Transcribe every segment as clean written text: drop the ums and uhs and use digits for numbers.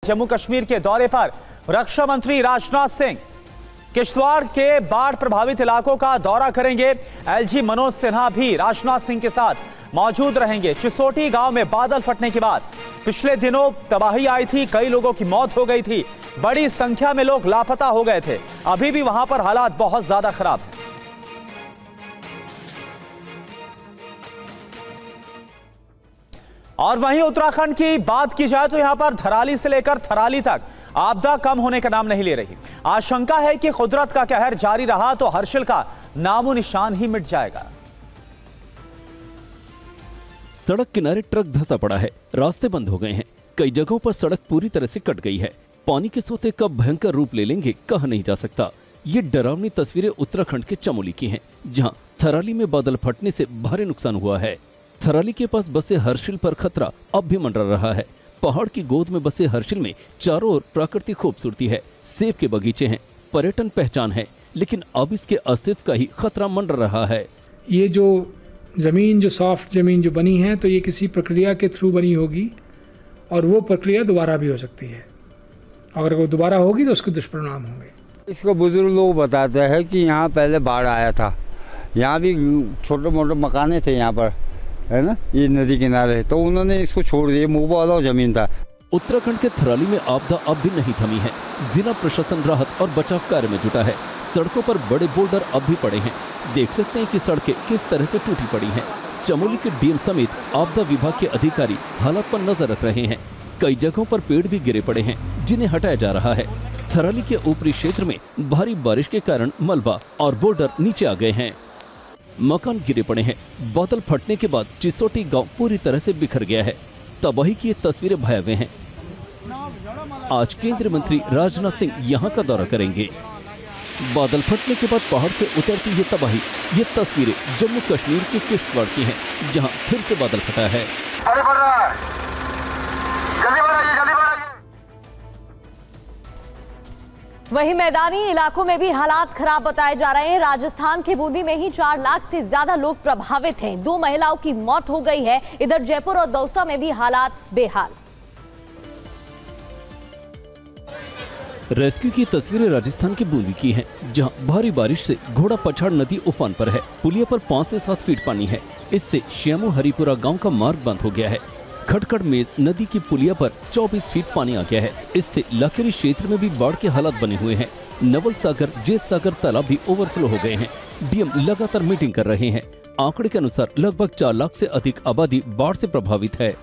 जम्मू कश्मीर के दौरे पर रक्षा मंत्री राजनाथ सिंह किश्तवाड़ के बाढ़ प्रभावित इलाकों का दौरा करेंगे। एलजी मनोज सिन्हा भी राजनाथ सिंह के साथ मौजूद रहेंगे। चिसोटी गांव में बादल फटने के बाद पिछले दिनों तबाही आई थी, कई लोगों की मौत हो गई थी, बड़ी संख्या में लोग लापता हो गए थे। अभी भी वहां पर हालात बहुत ज्यादा खराब हैं। और वहीं उत्तराखंड की बात की जाए तो यहां पर धराली से लेकर थराली तक आपदा कम होने का नाम नहीं ले रही। आशंका है कि कुदरत का कहर जारी रहा तो हर्षिल का नामो निशान ही मिट जाएगा। सड़क किनारे ट्रक धंसा पड़ा है, रास्ते बंद हो गए हैं, कई जगहों पर सड़क पूरी तरह से कट गई है। पानी के सोते कब भयंकर रूप ले लेंगे कहा नहीं जा सकता। ये डरावनी तस्वीरें उत्तराखंड के चमोली की हैं, जहां थराली में बादल फटने से भारी नुकसान हुआ है। थराली के पास बसे हर्षिल पर खतरा अब भी मंडरा रहा है। पहाड़ की गोद में बसे हर्षिल में चारों ओर प्राकृतिक खूबसूरती है, सेब के बगीचे हैं, पर्यटन पहचान है, लेकिन अब इसके अस्तित्व का ही खतरा मंडरा रहा है। ये जो ज़मीन, जो सॉफ्ट ज़मीन जो बनी है, तो ये किसी प्रक्रिया के थ्रू बनी होगी और वो प्रक्रिया दोबारा भी हो सकती है। अगर वो दोबारा होगी तो उसके दुष्परिणाम होंगे। इसको बुजुर्ग लोग बताते हैं कि यहाँ पहले बाढ़ आया था, यहाँ भी छोटे मोटे मकाने थे यहाँ पर, है ना, ये नदी किनारे, तो उन्होंने इसको छोड़ दिया, मुँह वाला जमीन था। उत्तराखंड के थराली में आपदा अब भी नहीं थमी है। जिला प्रशासन राहत और बचाव कार्य में जुटा है। सड़कों पर बड़े बोल्डर अब भी पड़े हैं। देख सकते हैं कि सड़कें किस तरह से टूटी पड़ी हैं। चमोली के डीएम समेत आपदा विभाग के अधिकारी हालात पर नजर रख रहे हैं। कई जगहों पर पेड़ भी गिरे पड़े हैं, जिन्हें हटाया जा रहा है। थराली के ऊपरी क्षेत्र में भारी बारिश के कारण मलबा और बोल्डर नीचे आ गए हैं, मकान गिरे पड़े हैं। बादल फटने के बाद चिसोटी गांव पूरी तरह से बिखर गया है। तबाही की ये तस्वीरें भयावह हैं। आज केंद्रीय मंत्री राजनाथ सिंह यहां का दौरा करेंगे। बादल फटने के बाद पहाड़ से उतरती ये तबाही, ये तस्वीरें जम्मू कश्मीर के किश्तवाड़ की हैं, जहां फिर से बादल फटा है। वहीं मैदानी इलाकों में भी हालात खराब बताए जा रहे हैं। राजस्थान के बूंदी में ही 4 लाख से ज्यादा लोग प्रभावित हैं। 2 महिलाओं की मौत हो गई है। इधर जयपुर और दौसा में भी हालात बेहाल। रेस्क्यू की तस्वीरें राजस्थान के बूंदी की हैं, जहां भारी बारिश से घोड़ा पछाड़ नदी उफान पर है। पुलिया पर 5 से 7 फीट पानी है। इससे श्यामू हरिपुरा गांव का मार्ग बंद हो गया है। खटखड़ मेज नदी की पुलिया पर 24 फीट पानी आ गया है। इससे लाखेरी क्षेत्र में भी बाढ़ के हालात बने हुए हैं। नवल सागर, जेत सागर तालाब भी ओवरफ्लो हो गए हैं। डीएम लगातार मीटिंग कर रहे हैं। आंकड़े के अनुसार लगभग 4 लाख से अधिक आबादी बाढ़ से प्रभावित है।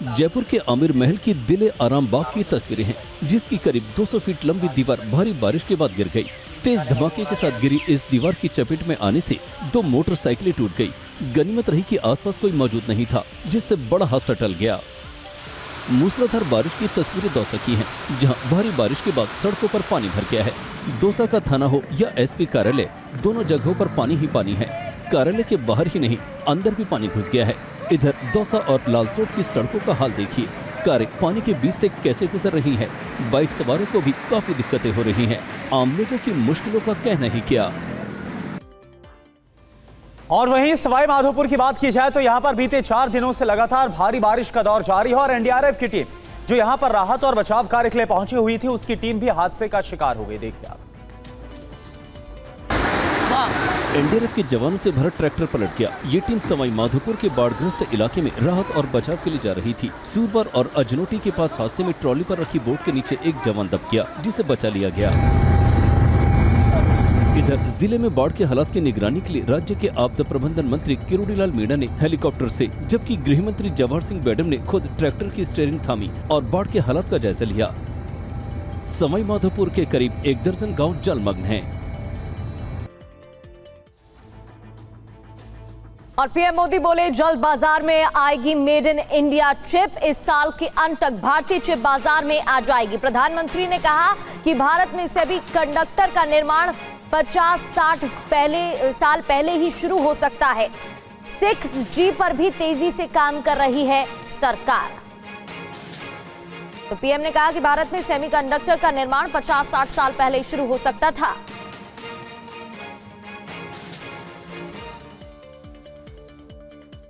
जयपुर के आमिर महल की दिले आराम बाग की तस्वीरें हैं, जिसकी करीब 200 फीट लंबी दीवार भारी बारिश के बाद गिर गई। तेज धमाके के साथ गिरी इस दीवार की चपेट में आने से 2 मोटरसाइकिलें टूट गई। गनीमत रही कि आसपास कोई मौजूद नहीं था, जिससे बड़ा हादसा टल गया। मूसलाधार बारिश की तस्वीरें दौसा की हैं, जहां भारी बारिश के बाद सड़कों पर पानी भर गया है। दौसा का थाना हो या एसपी कार्यालय, दोनों जगहों पर पानी ही पानी है। कार्यालय के बाहर ही नहीं, अंदर भी पानी घुस गया है। इधर दौसा और लालसोट की सड़कों का हाल देखिए, कारें पानी के बीच से कैसे गुजर रही हैं। बाइक सवारों को भी काफी दिक्कतें हो रही हैं। आम लोगों की मुश्किलों का कहना ही क्या। और वहीं सवाई माधोपुर की बात की जाए तो यहां पर बीते 4 दिनों से लगातार भारी बारिश का दौर जारी है और एनडीआरएफ की टीम जो यहां पर राहत और बचाव कार्य के लिए पहुंची हुई थी, उसकी टीम भी हादसे का शिकार हो गई। देखिए आप। एनडीआरएफ के जवानों से भरा ट्रैक्टर पलट गया। ये टीम सवाई माधोपुर के बाढ़ग्रस्त इलाके में राहत और बचाव के लिए जा रही थी। सूरवर और अजनोटी के पास हादसे में ट्रॉली पर रखी बोट के नीचे एक जवान दब गया, जिसे बचा लिया गया। इधर जिले में बाढ़ के हालात की निगरानी के लिए राज्य के आपदा प्रबंधन मंत्री किरोड़ीलाल मीणा ने हेलीकॉप्टर से, जबकि गृह मंत्री जवाहर सिंह बेडम ने खुद ट्रैक्टर की स्टीयरिंग थामी और बाढ़ के हालात का जायजा लिया। सवाई माधोपुर के करीब 1 दर्जन गाँव जलमग्न हैं। और पीएम मोदी बोले जल्द बाजार में आएगी मेड इन इंडिया चिप। इस साल के अंत तक भारतीय चिप बाजार में आ जाएगी। प्रधानमंत्री ने कहा कि भारत में सेमी कंडक्टर का निर्माण 50-60 साल पहले ही शुरू हो सकता है। 6G पर भी तेजी से काम कर रही है सरकार। तो पीएम ने कहा कि भारत में सेमीकंडक्टर का निर्माण 50-60 साल पहले शुरू हो सकता था।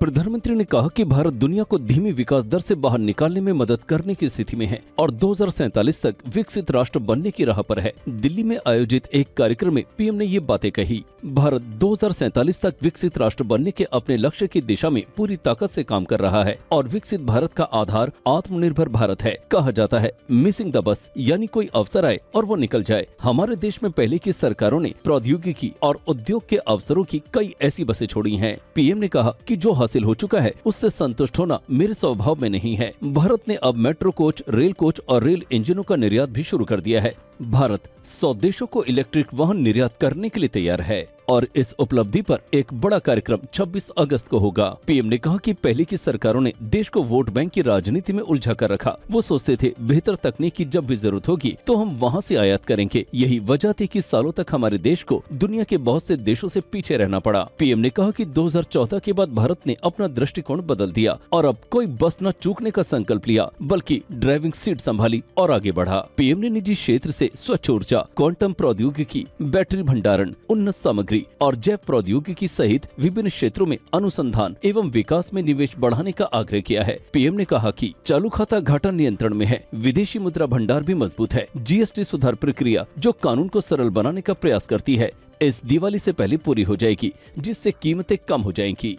प्रधानमंत्री ने कहा कि भारत दुनिया को धीमी विकास दर से बाहर निकालने में मदद करने की स्थिति में है और 2047 तक विकसित राष्ट्र बनने की राह पर है। दिल्ली में आयोजित एक कार्यक्रम में पीएम ने ये बातें कही। भारत 2047 तक विकसित राष्ट्र बनने के अपने लक्ष्य की दिशा में पूरी ताकत से काम कर रहा है और विकसित भारत का आधार आत्मनिर्भर भारत है। कहा जाता है मिसिंग द बस, यानी कोई अवसर आए और वो निकल जाए। हमारे देश में पहले की सरकारों ने प्रौद्योगिकी और उद्योग के अवसरों की कई ऐसी बसें छोड़ी हैं। पीएम ने कहा कि जो हासिल हो चुका है उससे संतुष्ट होना मेरे स्वभाव में नहीं है। भारत ने अब मेट्रो कोच, रेल कोच और रेल इंजनों का निर्यात भी शुरू कर दिया है। भारत 100 देशों को इलेक्ट्रिक वाहन निर्यात करने के लिए तैयार है और इस उपलब्धि पर एक बड़ा कार्यक्रम 26 अगस्त को होगा। पीएम ने कहा कि पहले की सरकारों ने देश को वोट बैंक की राजनीति में उलझा कर रखा। वो सोचते थे बेहतर तकनीक की जब भी जरूरत होगी तो हम वहाँ से आयात करेंगे। यही वजह थी कि सालों तक हमारे देश को दुनिया के बहुत से देशों से पीछे रहना पड़ा। पीएम ने कहा कि 2014 के बाद भारत ने अपना दृष्टिकोण बदल दिया और अब कोई बस न चूकने का संकल्प लिया, बल्कि ड्राइविंग सीट संभाली और आगे बढ़ा। पीएम ने निजी क्षेत्र से स्वच्छ ऊर्जा, क्वांटम प्रौद्योगिकी, बैटरी भंडारण, उन्नत सामग्री और जैव प्रौद्योगिकी सहित विभिन्न क्षेत्रों में अनुसंधान एवं विकास में निवेश बढ़ाने का आग्रह किया है। पीएम ने कहा कि चालू खाता घाटा नियंत्रण में है, विदेशी मुद्रा भंडार भी मजबूत है। जीएसटी सुधार प्रक्रिया जो कानून को सरल बनाने का प्रयास करती है, इस दिवाली से पहले पूरी हो जाएगी, जिससे कीमतें कम हो जाएंगी।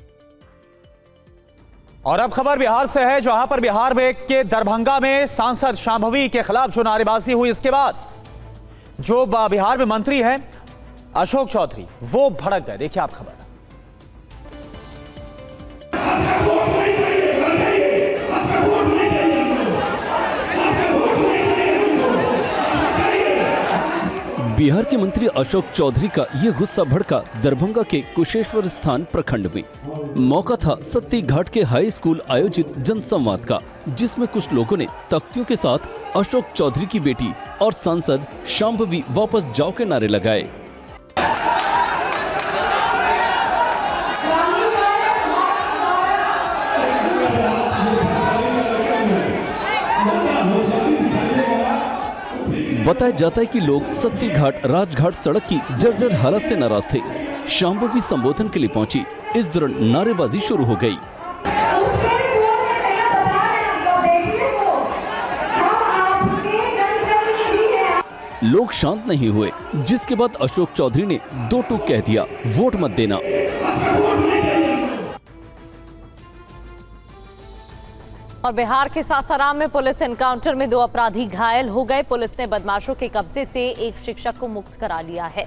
और अब खबर बिहार से है, जहां पर बिहार में के दरभंगा में सांसद शांभवी के खिलाफ जो नारेबाजी हुई, इसके बाद जो बिहार में मंत्री हैं अशोक चौधरी वो भड़क गए। देखिए आप खबर। बिहार के मंत्री अशोक चौधरी का ये गुस्सा भड़का दरभंगा के कुशेश्वर स्थान प्रखंड में। मौका था सत्ती घाट के हाई स्कूल आयोजित जनसंवाद का, जिसमें कुछ लोगों ने तख्तियों के साथ अशोक चौधरी की बेटी और सांसद शांभवी वापस जाओ के नारे लगाए। बताया जाता है कि लोग सत्ती घाट राजघाट सड़क की जर्जर हालत से नाराज थे। शांभवी संबोधन के लिए पहुंची। इस दौरान नारेबाजी शुरू हो गई। लोग शांत नहीं हुए, जिसके बाद अशोक चौधरी ने दो टूक कह दिया, वोट मत देना। और बिहार के सासाराम में पुलिस एनकाउंटर में 2 अपराधी घायल हो गए। पुलिस ने बदमाशों के कब्जे से एक शिक्षक को मुक्त करा लिया है।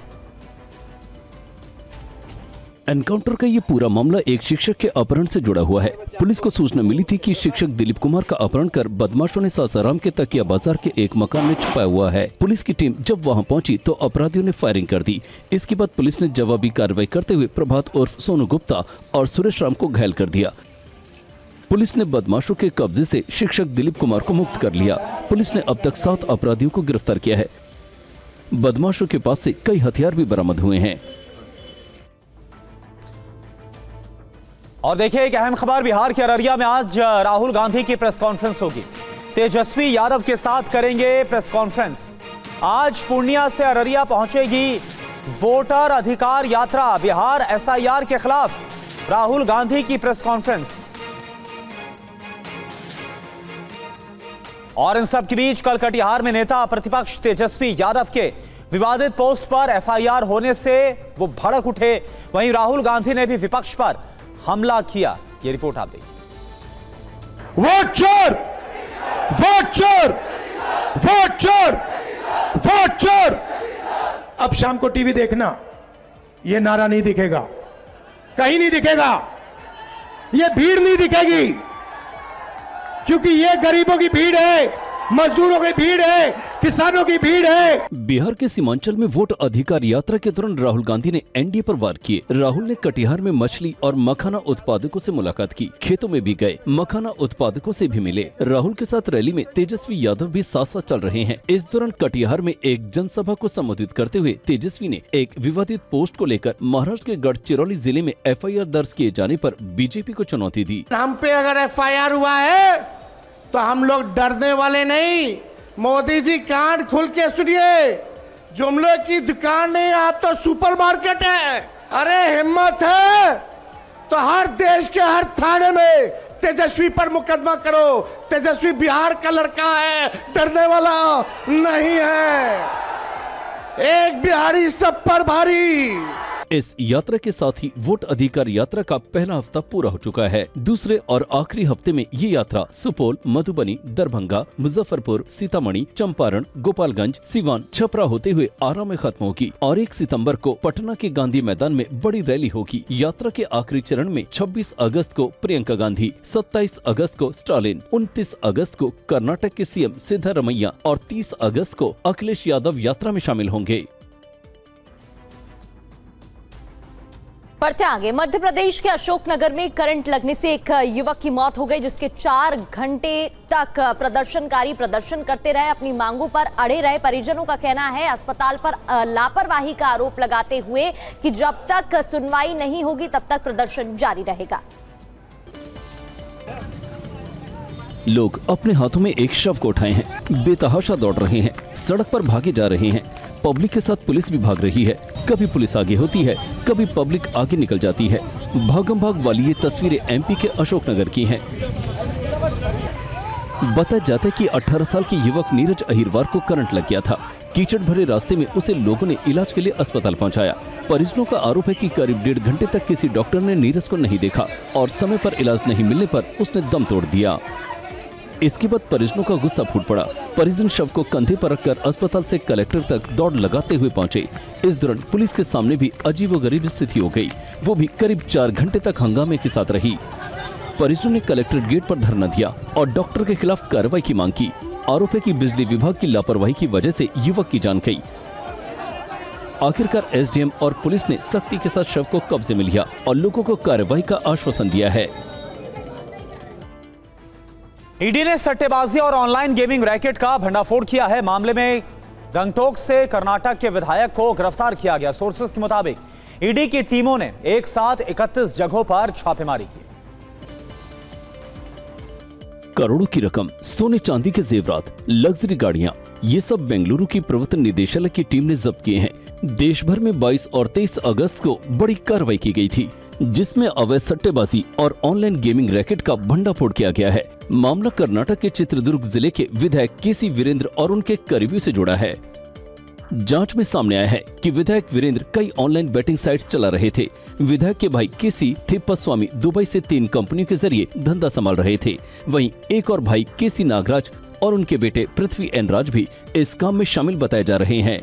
एनकाउंटर का ये पूरा मामला एक शिक्षक के अपहरण से जुड़ा हुआ है। पुलिस को सूचना मिली थी कि शिक्षक दिलीप कुमार का अपहरण कर बदमाशों ने सासाराम के तकिया बाजार के एक मकान में छुपाया हुआ है। पुलिस की टीम जब वहां पहुंची तो अपराधियों ने फायरिंग कर दी। इसके बाद पुलिस ने जवाबी कार्रवाई करते हुए प्रभात उर्फ सोनू गुप्ता और सुरेश राम को घायल कर दिया। पुलिस ने बदमाशों के कब्जे से शिक्षक दिलीप कुमार को मुक्त कर लिया। पुलिस ने अब तक 7 अपराधियों को गिरफ्तार किया है। बदमाशों के पास से कई हथियार भी बरामद हुए हैं। और देखिए एक अहम खबर, बिहार के अररिया में आज राहुल गांधी की प्रेस कॉन्फ्रेंस होगी। तेजस्वी यादव के साथ करेंगे प्रेस कॉन्फ्रेंस। आज पूर्णिया से अररिया पहुंचेगी वोटर अधिकार यात्रा। बिहार एसआईआर के खिलाफ राहुल गांधी की प्रेस कॉन्फ्रेंस। और इन सब के बीच कल कटिहार में नेता प्रतिपक्ष तेजस्वी यादव के विवादित पोस्ट पर एफआईआर होने से वो भड़क उठे। वहीं राहुल गांधी ने भी विपक्ष पर हमला किया। ये रिपोर्ट आप देखिए। वोट चोर, वोट चोर, वोट चोर, वोट चोर। अब शाम को टीवी देखना, ये नारा नहीं दिखेगा, कहीं नहीं दिखेगा, ये भीड़ नहीं दिखेगी, क्योंकि ये गरीबों की भीड़ है, मजदूरों की भीड़ है, किसानों की भीड़ है। बिहार के सीमांचल में वोट अधिकार यात्रा के दौरान राहुल गांधी ने एनडीए पर वार किए। राहुल ने कटिहार में मछली और मखाना उत्पादकों से मुलाकात की, खेतों में भी गए, मखाना उत्पादकों से भी मिले। राहुल के साथ रैली में तेजस्वी यादव भी साथ साथ चल रहे हैं। इस दौरान कटिहार में एक जनसभा को संबोधित करते हुए तेजस्वी ने एक विवादित पोस्ट को लेकर महाराष्ट्र के गढ़चिरौली जिले में एफआईआर दर्ज किए जाने पर बीजेपी को चुनौती दी। हम पे अगर एफआईआर हुआ है तो हम लोग डरने वाले नहीं। मोदी जी कान खुल के सुनिए, जुमले की दुकान नहीं, आप तो सुपरमार्केट है। अरे हिम्मत है तो हर देश के हर थाने में तेजस्वी पर मुकदमा करो। तेजस्वी बिहार का लड़का है, डरने वाला नहीं है। एक बिहारी सब पर भारी। इस यात्रा के साथ ही वोट अधिकार यात्रा का पहला हफ्ता पूरा हो चुका है। दूसरे और आखिरी हफ्ते में ये यात्रा सुपौल, मधुबनी, दरभंगा, मुजफ्फरपुर, सीतामढ़ी, चंपारण, गोपालगंज, सिवान, छपरा होते हुए आरा में खत्म होगी और 1 सितंबर को पटना के गांधी मैदान में बड़ी रैली होगी। यात्रा के आखिरी चरण में 26 अगस्त को प्रियंका गांधी, 27 अगस्त को स्टालिन, 29 अगस्त को कर्नाटक के सीएम सिद्धारमैया और 30 अगस्त को अखिलेश यादव यात्रा में शामिल होंगे। बढ़ते आगे, मध्य प्रदेश के अशोकनगर में करंट लगने से एक युवक की मौत हो गई, जिसके 4 घंटे तक प्रदर्शनकारी प्रदर्शन करते रहे, अपनी मांगों पर अड़े रहे। परिजनों का कहना है अस्पताल पर लापरवाही का आरोप लगाते हुए कि जब तक सुनवाई नहीं होगी तब तक प्रदर्शन जारी रहेगा। लोग अपने हाथों में एक शव को उठाए हैं, बेतहाशा दौड़ रहे हैं, सड़क पर भागे जा रहे हैं। पब्लिक के साथ पुलिस भी भाग रही है। कभी पुलिस आगे होती है, कभी पब्लिक आगे निकल जाती है। भागम भाग वाली ये तस्वीरें एमपी के अशोकनगर की हैं। बताया जाता है कि 18 साल के युवक नीरज अहिरवार को करंट लग गया था। कीचड़ भरे रास्ते में उसे लोगों ने इलाज के लिए अस्पताल पहुंचाया। परिजनों का आरोप है कि करीब 1.5 घंटे तक किसी डॉक्टर ने नीरज को नहीं देखा और समय पर इलाज नहीं मिलने पर उसने दम तोड़ दिया। इसके बाद परिजनों का गुस्सा फूट पड़ा। परिजन शव को कंधे पर रखकर अस्पताल से कलेक्टर तक दौड़ लगाते हुए पहुंचे। इस दौरान पुलिस के सामने भी अजीबोगरीब स्थिति हो गई, वो भी करीब 4 घंटे तक हंगामे के साथ रही। परिजनों ने कलेक्ट्रेट गेट पर धरना दिया और डॉक्टर के खिलाफ कार्रवाई की मांग की। आरोप है कि बिजली विभाग की लापरवाही की वजह से युवक की जान गई। आखिरकार एसडीएम और पुलिस ने सख्ती के साथ शव को कब्जे में लिया और लोगों को कार्रवाई का आश्वासन दिया है। ईडी ने सट्टेबाजी और ऑनलाइन गेमिंग रैकेट का भंडाफोड़ किया है। मामले में गंगटोक से कर्नाटक के विधायक को गिरफ्तार किया गया। सोर्सेस के मुताबिक ईडी की टीमों ने एक साथ 31 जगहों पर छापेमारी की। करोड़ों की रकम, सोने चांदी के जेवरात, लग्जरी गाड़ियां, ये सब बेंगलुरु की प्रवर्तन निदेशालय की टीम ने जब्त किए हैं। देश भर में 22 और 23 अगस्त को बड़ी कार्रवाई की गई थी, जिसमें अवैध सट्टेबाजी और ऑनलाइन गेमिंग रैकेट का भंडाफोड़ किया गया है। मामला कर्नाटक के चित्रदुर्ग जिले के विधायक केसी वीरेंद्र और उनके करीबियों से जुड़ा है। जांच में सामने आया है कि विधायक वीरेंद्र कई ऑनलाइन बेटिंग साइट्स चला रहे थे। विधायक के भाई केसी थिप्पास्वामी दुबई से 3 कंपनियों के जरिए धंधा संभाल रहे थे। वहीं एक और भाई केसी नागराज और उनके बेटे पृथ्वी एन राज भी इस काम में शामिल बताए जा रहे हैं।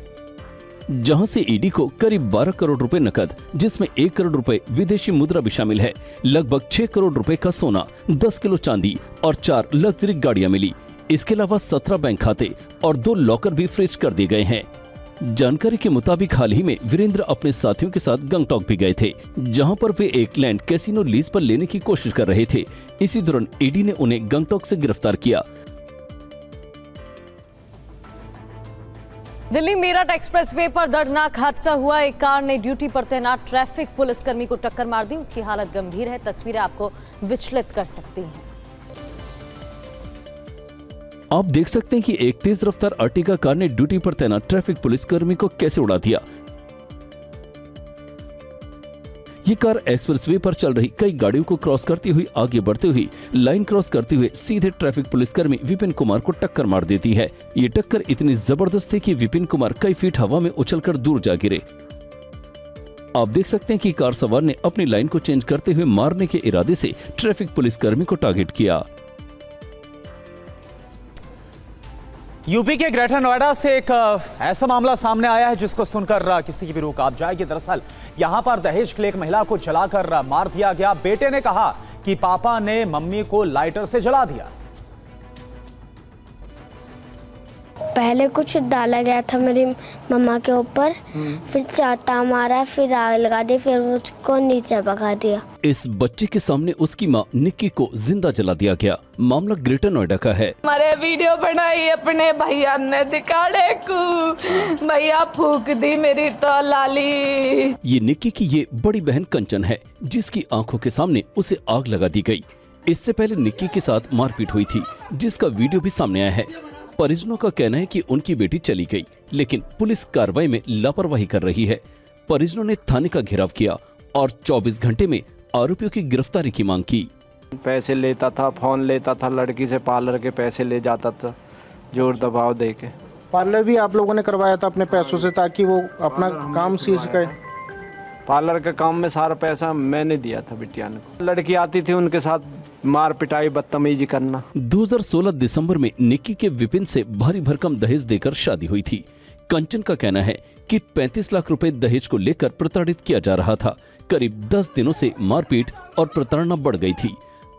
जहां से ईडी को करीब 12 करोड़ रुपए नकद, जिसमें 1 करोड़ रुपए विदेशी मुद्रा भी शामिल है, लगभग 6 करोड़ रुपए का सोना, 10 किलो चांदी और 4 लग्जरी गाड़ियां मिली। इसके अलावा 17 बैंक खाते और 2 लॉकर भी फ्रीज कर दिए गए हैं। जानकारी के मुताबिक हाल ही में वीरेंद्र अपने साथियों के साथ गंगटोक भी गए थे, जहां पर वे एक लैंड कैसीनो लीज पर लेने की कोशिश कर रहे थे। इसी दौरान ईडी ने उन्हें गंगटोक से गिरफ्तार किया। दिल्ली मेरठ एक्सप्रेसवे पर दर्दनाक हादसा हुआ। एक कार ने ड्यूटी पर तैनात ट्रैफिक पुलिसकर्मी को टक्कर मार दी। उसकी हालत गंभीर है। तस्वीरें आपको विचलित कर सकती हैं। आप देख सकते हैं कि एक तेज रफ्तार अर्टिगा कार ने ड्यूटी पर तैनात ट्रैफिक पुलिसकर्मी को कैसे उड़ा दिया। ये कार एक्सप्रेसवे पर चल रही कई गाड़ियों को क्रॉस करती हुई आगे बढ़ते हुई लाइन क्रॉस करते हुए सीधे ट्रैफिक पुलिसकर्मी विपिन कुमार को टक्कर मार देती है। ये टक्कर इतनी जबरदस्त थी कि विपिन कुमार कई फीट हवा में उछलकर दूर जा गिरे। आप देख सकते हैं कि कार सवार ने अपनी लाइन को चेंज करते हुए मारने के इरादे से ट्रैफिक पुलिसकर्मी को टारगेट किया। यूपी के ग्रेटर नोएडा से एक ऐसा मामला सामने आया है जिसको सुनकर किसी की भी रूह कांप जाएगी। दरअसल यहां पर दहेज के लिए एक महिला को जलाकर मार दिया गया। बेटे ने कहा कि पापा ने मम्मी को लाइटर से जला दिया। पहले कुछ डाला गया था मेरी मम्मा के ऊपर, फिर चाटा मारा, फिर आग लगा दी, फिर उसको नीचे भगा दिया। इस बच्चे के सामने उसकी मां निक्की को जिंदा जला दिया गया। मामला ग्रेटर नोएडा का है। हमारे वीडियो बनाई अपने भैया ने दिखाड़े को, भैया फूक दी मेरी तो लाली। ये निक्की की ये बड़ी बहन कंचन है, जिसकी आंखों के सामने उसे आग लगा दी गई। इससे पहले निक्की के साथ मारपीट हुई थी, जिसका वीडियो भी सामने आया है। परिजनों का कहना है कि उनकी बेटी चली गई, लेकिन पुलिस कार्रवाई में लापरवाही कर रही है। परिजनों ने थाने का घेराव किया और 24 घंटे में आरोपियों की गिरफ्तारी की मांग की। पैसे लेता था, फोन लेता था, लड़की से पार्लर के पैसे ले जाता था जोर दबाव दे के। पार्लर भी आप लोगों ने करवाया था अपने पैसों से ताकि वो अपना काम सीख सके? पार्लर के काम में सारा पैसा मैंने दिया था बिटिया को। लड़की आती थी उनके साथ मार पिटाई बदतमीजी करना। 2016 दिसंबर में निक्की के विपिन से भारी भरकम दहेज देकर शादी हुई थी। कंचन का कहना है कि 35 लाख रुपए दहेज को लेकर प्रताड़ित किया जा रहा था। करीब 10 दिनों से मारपीट और प्रताड़ना बढ़ गई थी।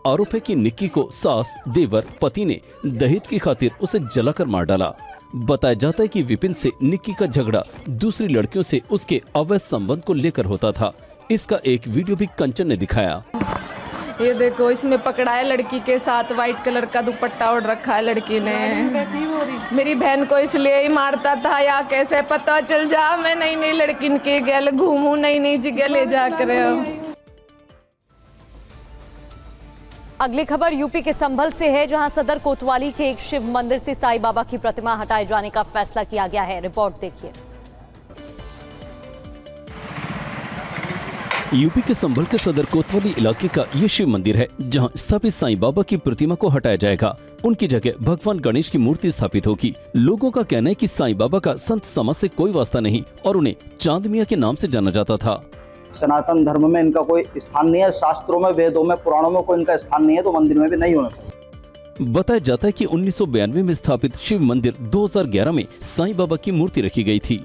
आरोप है कि निक्की को सास, देवर, पति ने दहेज की खातिर उसे जलाकर मार डाला। बताया जाता है कि विपिन से निक्की का झगड़ा दूसरी लड़कियों से उसके अवैध संबंध को लेकर होता था। इसका एक वीडियो भी कंचन ने दिखाया। ये देखो, इसमें पकड़ा है लड़की के साथ व्हाइट कलर का दुपट्टा ओढ़ रखा है लड़की ने। मेरी बहन को इसलिए ही मारता था या कैसे पता चल जा मैं नई नई लड़की के गैल घूमू, नई नई जगह ले जाकर। अगली खबर यूपी के संभल से है, जहां सदर कोतवाली के एक शिव मंदिर से साईं बाबा की प्रतिमा हटाए जाने का फैसला किया गया है। रिपोर्ट देखिए। यूपी के संभल के सदर कोतवाली इलाके का ये शिव मंदिर है, जहां स्थापित साईं बाबा की प्रतिमा को हटाया जाएगा। उनकी जगह भगवान गणेश की मूर्ति स्थापित होगी। लोगों का कहना है कि साईं बाबा का संत समाज से कोई वास्ता नहीं और उन्हें चांद मियां के नाम से जाना जाता था। सनातन धर्म में इनका कोई स्थान नहीं है, शास्त्रों में, वेदों में, पुराणों में कोई इनका स्थान नहीं है, तो मंदिर में भी नहीं होना चाहिए। बताया जाता है कि 1992 में स्थापित शिव मंदिर 2011 में साईं बाबा की मूर्ति रखी गई थी।